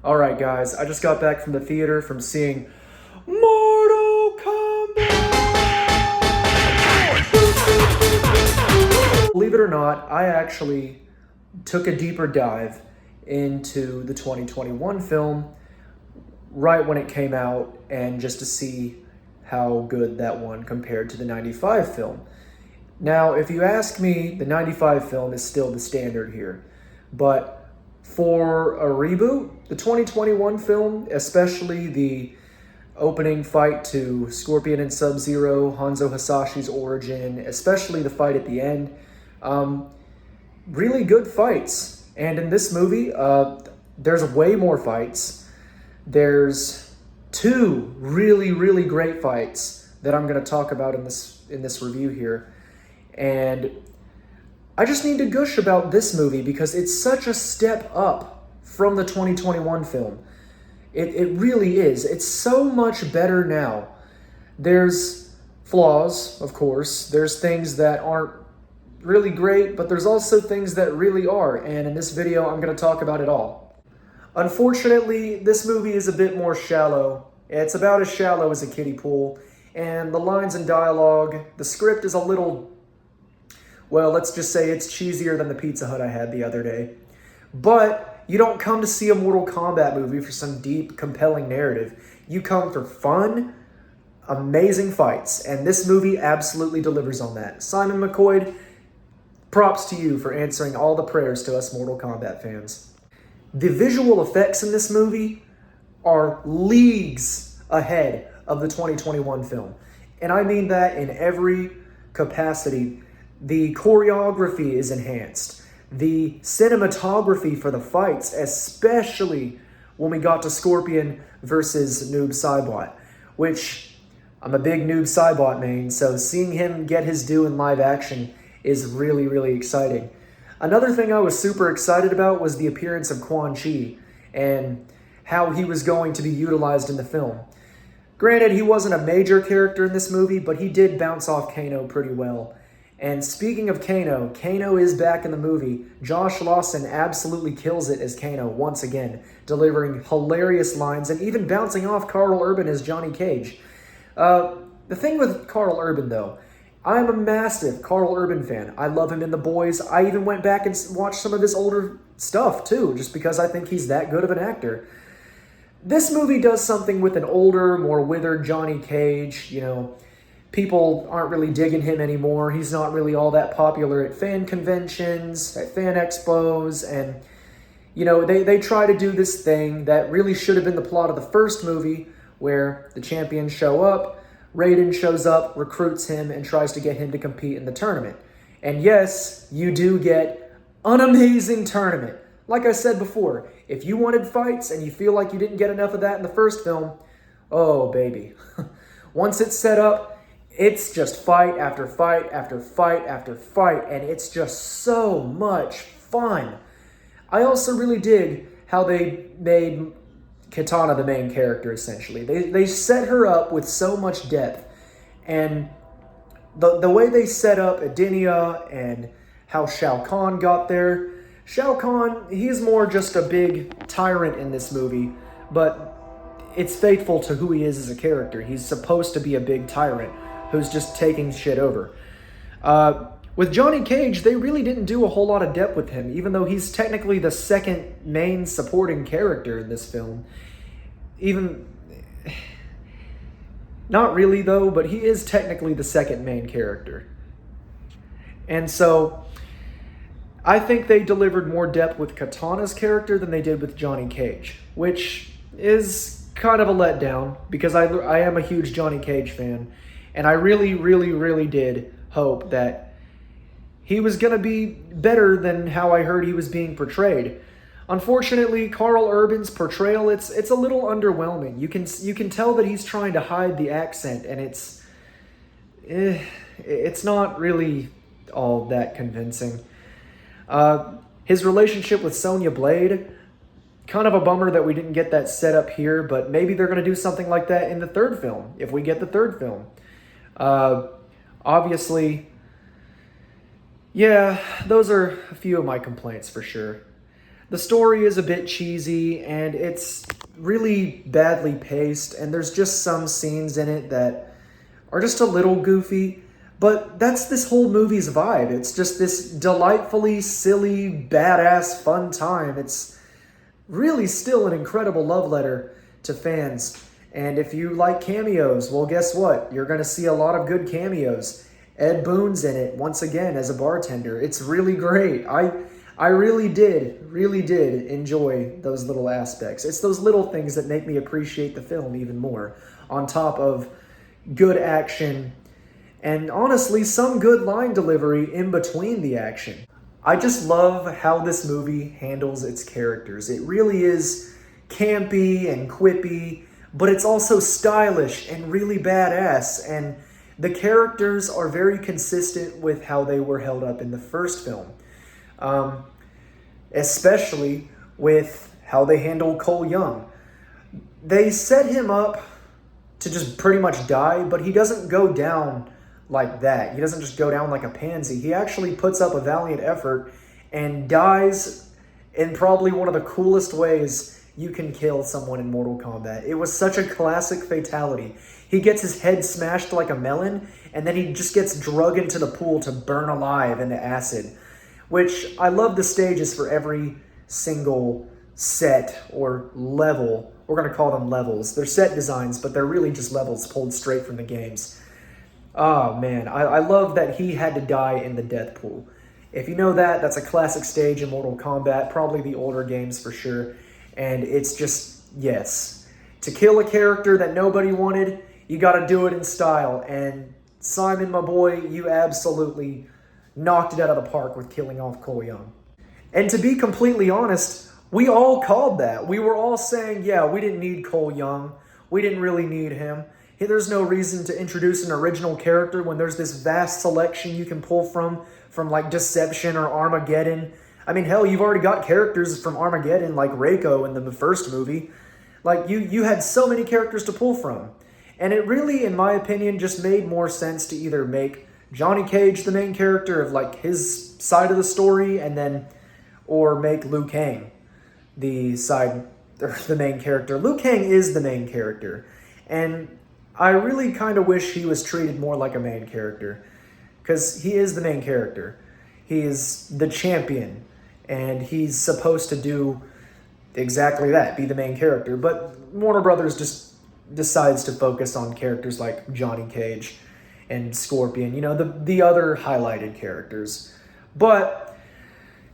Alright guys, I just got back from the theater from seeing Mortal Kombat! Believe it or not, I actually took a deeper dive into the 2021 film right when it came out, and just to see how good that one compared to the 95 film. Now, if you ask me, the 95 film is still the standard here, but for a reboot, the 2021 film, especially the opening fight to Scorpion and Sub-Zero, Hanzo Hasashi's origin, especially the fight at the end, really good fights. And in this movie, there's way more fights. There's two really great fights that I'm going to talk about in this review here. And I just need to gush about this movie because it's such a step up from the 2021 film. It really is. It's so much better now. There's flaws, of course. There's things that aren't really great, but there's also things that really are. And in this video, I'm going to talk about it all. Unfortunately, this movie is a bit more shallow. It's about as shallow as a kiddie pool. And the lines and dialogue, the script is a little... well, let's just say it's cheesier than the Pizza Hut I had the other day. But you don't come to see a Mortal Kombat movie for some deep, compelling narrative. You come for fun, amazing fights, and this movie absolutely delivers on that. Simon McCoy, props to you for answering all the prayers to us Mortal Kombat fans. The visual effects in this movie are leagues ahead of the 2021 film. And I mean that in every capacity. The choreography is enhanced. The cinematography for the fights, especially when we got to Scorpion versus Noob Saibot, which I'm a big Noob Saibot main, so seeing him get his due in live action is really exciting. Another thing I was super excited about was the appearance of Quan Chi and how he was going to be utilized in the film. Granted, he wasn't a major character in this movie, but he did bounce off Kano pretty well. And speaking of Kano, Kano is back in the movie. Josh Lawson absolutely kills it as Kano once again, delivering hilarious lines and even bouncing off Karl Urban as Johnny Cage. The thing with Karl Urban, though, I'm a massive Karl Urban fan. I love him in The Boys. I even went back and watched some of his older stuff, too, just because I think he's that good of an actor. This movie does something with an older, more withered Johnny Cage, you know. People aren't really digging him anymore. He's not really all that popular at fan conventions, at fan expos, and, you know, they try to do this thing that really should have been the plot of the first movie, where the champions show up, Raiden shows up, recruits him, and tries to get him to compete in the tournament. And yes, you do get an amazing tournament. Like I said before, if you wanted fights and you feel like you didn't get enough of that in the first film, oh, baby. Once it's set up, it's just fight after fight after fight after fight, and it's just so much fun. I also really dig how they made Kitana the main character, essentially. They set her up with so much depth, and the way they set up Edenia and how Shao Kahn got there. Shao Kahn, he's more just a big tyrant in this movie, but it's faithful to who he is as a character. He's supposed to be a big tyrant who's just taking shit over. With Johnny Cage, they really didn't do a whole lot of depth with him, even though he's technically the second main supporting character in this film. Not really though, but he is technically the second main character. And so, I think they delivered more depth with Katana's character than they did with Johnny Cage, which is kind of a letdown, because I am a huge Johnny Cage fan. And I really did hope that he was going to be better than how I heard he was being portrayed. Unfortunately, Karl Urban's portrayal, it's a little underwhelming. You can tell that he's trying to hide the accent, and it's not really all that convincing. His relationship with Sonya Blade, kind of a bummer that we didn't get that set up here, but maybe they're going to do something like that in the third film, if we get the third film. Obviously, yeah, those are a few of my complaints for sure. The story is a bit cheesy and it's really badly paced, and there's just some scenes in it that are just a little goofy. But that's this whole movie's vibe. It's just this delightfully silly, badass, fun time. It's really still an incredible love letter to fans. And if you like cameos, well, guess what? You're going to see a lot of good cameos. Ed Boon's in it once again as a bartender. It's really great. I really did enjoy those little aspects. It's those little things that make me appreciate the film even more, on top of good action and honestly some good line delivery in between the action. I just love how this movie handles its characters. It really is campy and quippy, but it's also stylish and really badass, and the characters are very consistent with how they were held up in the first film. Especially with how they handle Cole Young. They set him up to just pretty much die, but he doesn't go down like that. He doesn't just go down like a pansy. He actually puts up a valiant effort and dies in probably one of the coolest ways you can kill someone in Mortal Kombat. It was such a classic fatality. He gets his head smashed like a melon, and then he just gets drug into the pool to burn alive in the acid, which I love the stages for every single set or level. We're going to call them levels. They're set designs, but they're really just levels pulled straight from the games. Oh man, I love that he had to die in the death pool. If you know that, that's a classic stage in Mortal Kombat, probably the older games for sure. And it's just, yes. To kill a character that nobody wanted, you got to do it in style. And Simon, my boy, you absolutely knocked it out of the park with killing off Cole Young. And to be completely honest, we all called that. We were all saying, yeah, we didn't need Cole Young. We didn't really need him. There's no reason to introduce an original character when there's this vast selection you can pull from like Deception or Armageddon. I mean, hell, you've already got characters from Armageddon like Reiko in the first movie. Like, you had so many characters to pull from. And it really, in my opinion, just made more sense to either make Johnny Cage the main character of like his side of the story, and then, or make Liu Kang the main character. Liu Kang is the main character, and I really kind of wish he was treated more like a main character, because he is the main character. He is the champion, and he's supposed to do exactly that, be the main character. But Warner Brothers just decides to focus on characters like Johnny Cage and Scorpion, you know, the other highlighted characters. But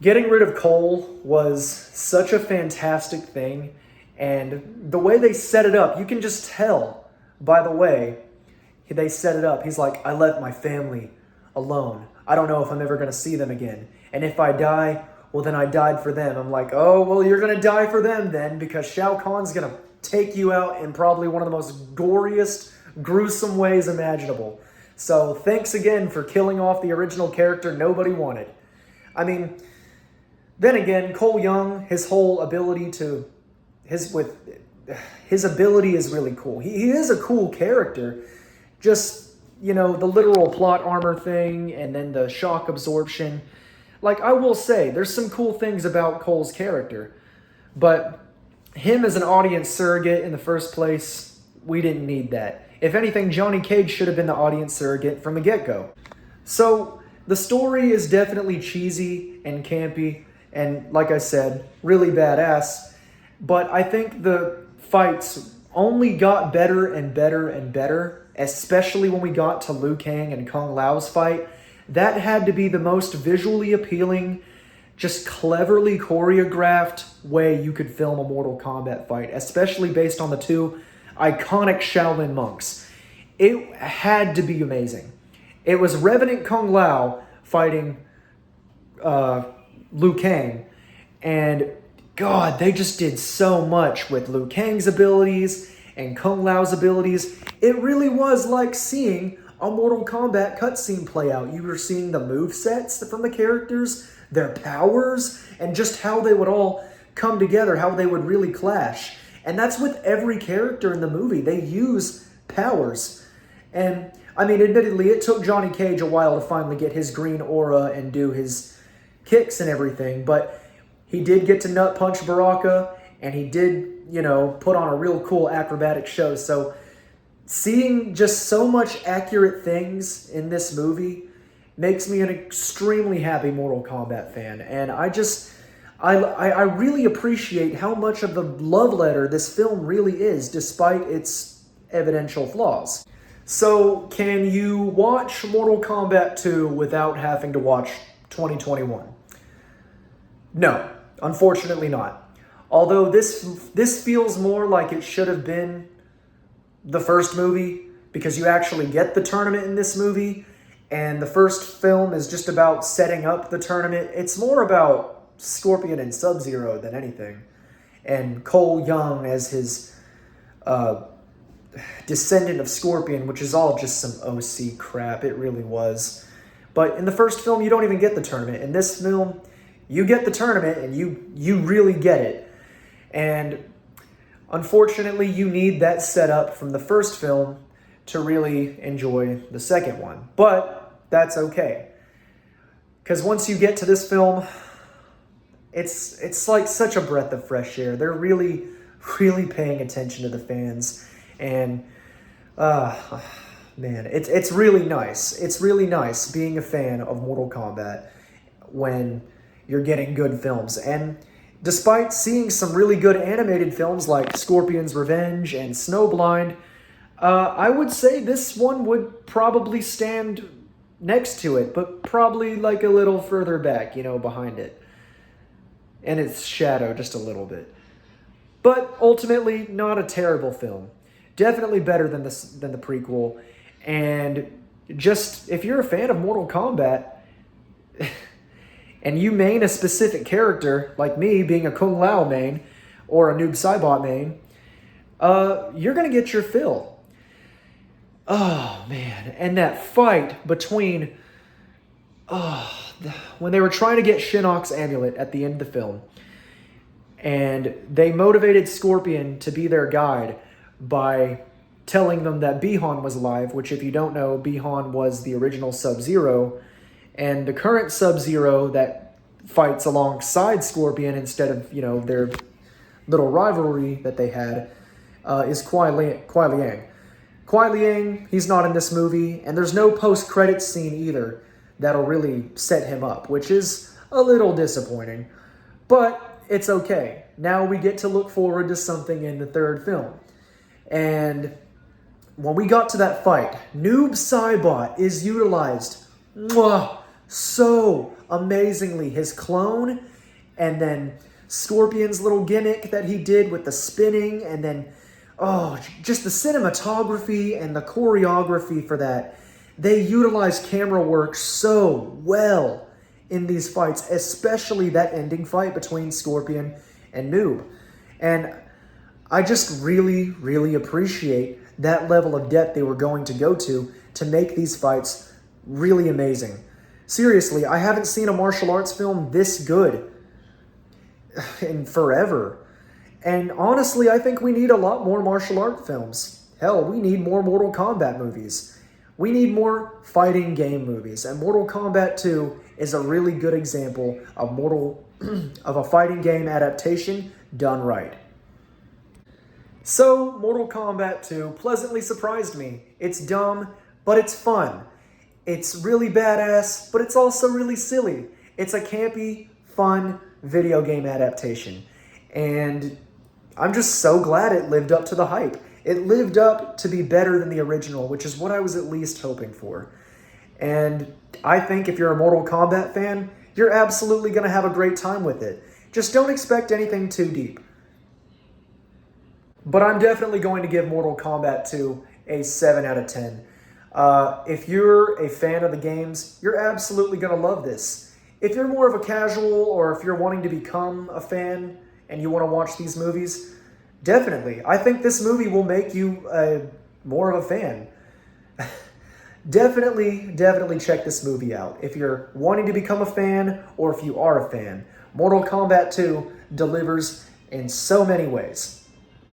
getting rid of Cole was such a fantastic thing, and the way they set it up, you can just tell by the way they set it up. He's like, I left my family alone. I don't know if I'm ever going to see them again. And if I die, well, then I died for them. I'm like, oh, well, you're going to die for them then, because Shao Kahn's going to take you out in probably one of the most goriest, gruesome ways imaginable. So thanks again for killing off the original character nobody wanted. I mean, then again, Cole Young, his whole ability his ability is really cool. He is a cool character. Just, you know, the literal plot armor thing and then the shock absorption. Like, I will say, there's some cool things about Cole's character. But him as an audience surrogate in the first place, we didn't need that. If anything, Johnny Cage should have been the audience surrogate from the get-go. So, the story is definitely cheesy and campy, and like I said, really badass. But I think the fights only got better and better and better, especially when we got to Liu Kang and Kung Lao's fight. That had to be the most visually appealing, just cleverly choreographed way you could film a Mortal Kombat fight, especially based on the two iconic Shaolin monks. It had to be amazing. It was Revenant Kung Lao fighting Liu Kang, and God, they just did so much with Liu Kang's abilities and Kung Lao's abilities. It really was like seeing a Mortal Kombat cutscene play out. You were seeing the movesets from the characters, their powers, and just how they would all come together, how they would really clash. And that's with every character in the movie. They use powers. And, I mean, admittedly, it took Johnny Cage a while to finally get his green aura and do his kicks and everything, but He did get to nut punch Baraka, and he did, put on a real cool acrobatic show. So seeing just so much accurate things in this movie makes me an extremely happy Mortal Kombat fan. And I really appreciate how much of the love letter this film really is, despite its evidential flaws. So, can you watch Mortal Kombat 2 without having to watch 2021? No, unfortunately not. Although this feels more like it should have been the first movie, because you actually get the tournament in this movie, and the first film is just about setting up the tournament. It's more about Scorpion and Sub-Zero than anything, and Cole Young as his descendant of Scorpion, which is all just some OC crap. It really was. But in the first film, you don't even get the tournament. In this film, you get the tournament, and you really get it. And unfortunately, you need that setup from the first film to really enjoy the second one. But that's okay, because once you get to this film, it's like such a breath of fresh air. They're really, really paying attention to the fans. And, man, it's really nice. It's really nice being a fan of Mortal Kombat when you're getting good films. And despite seeing some really good animated films like Scorpion's Revenge and Snowblind, I would say this one would probably stand next to it, but probably like a little further back, behind it. And its shadow just a little bit. But ultimately, not a terrible film. Definitely better than the prequel. And just, if you're a fan of Mortal Kombat, and you main a specific character, like me being a Kung Lao main, or a Noob Saibot main, you're going to get your fill. Oh, man. And that fight between... when they were trying to get Shinnok's amulet at the end of the film, and they motivated Scorpion to be their guide by telling them that Bi-Han was alive, which, if you don't know, Bi-Han was the original Sub-Zero, and the current Sub-Zero that fights alongside Scorpion instead of, their little rivalry that they had, is Kuai Liang. Kuai Liang, he's not in this movie, and there's no post-credits scene either that'll really set him up, which is a little disappointing. But it's okay. Now we get to look forward to something in the third film. And when we got to that fight, Noob Saibot is utilized so amazingly. His clone, and then Scorpion's little gimmick that he did with the spinning, and then, just the cinematography and the choreography for that. They utilize camera work so well in these fights, especially that ending fight between Scorpion and Noob. And I just really, really appreciate that level of depth they were going to go to make these fights really amazing. Seriously, I haven't seen a martial arts film this good in forever. And honestly, I think we need a lot more martial art films. Hell, we need more Mortal Kombat movies. We need more fighting game movies, and Mortal Kombat 2 is a really good example of of a fighting game adaptation done right. So, Mortal Kombat 2 pleasantly surprised me. It's dumb, but it's fun. It's really badass, but it's also really silly. It's a campy, fun video game adaptation. And I'm just so glad it lived up to the hype. It lived up to be better than the original, which is what I was at least hoping for. And I think if you're a Mortal Kombat fan, you're absolutely going to have a great time with it. Just don't expect anything too deep. But I'm definitely going to give Mortal Kombat 2 a 7 out of 10. If you're a fan of the games, you're absolutely going to love this. If you're more of a casual, or if you're wanting to become a fan and you want to watch these movies, definitely. I think this movie will make you more of a fan. Definitely check this movie out. If you're wanting to become a fan, or if you are a fan, Mortal Kombat 2 delivers in so many ways.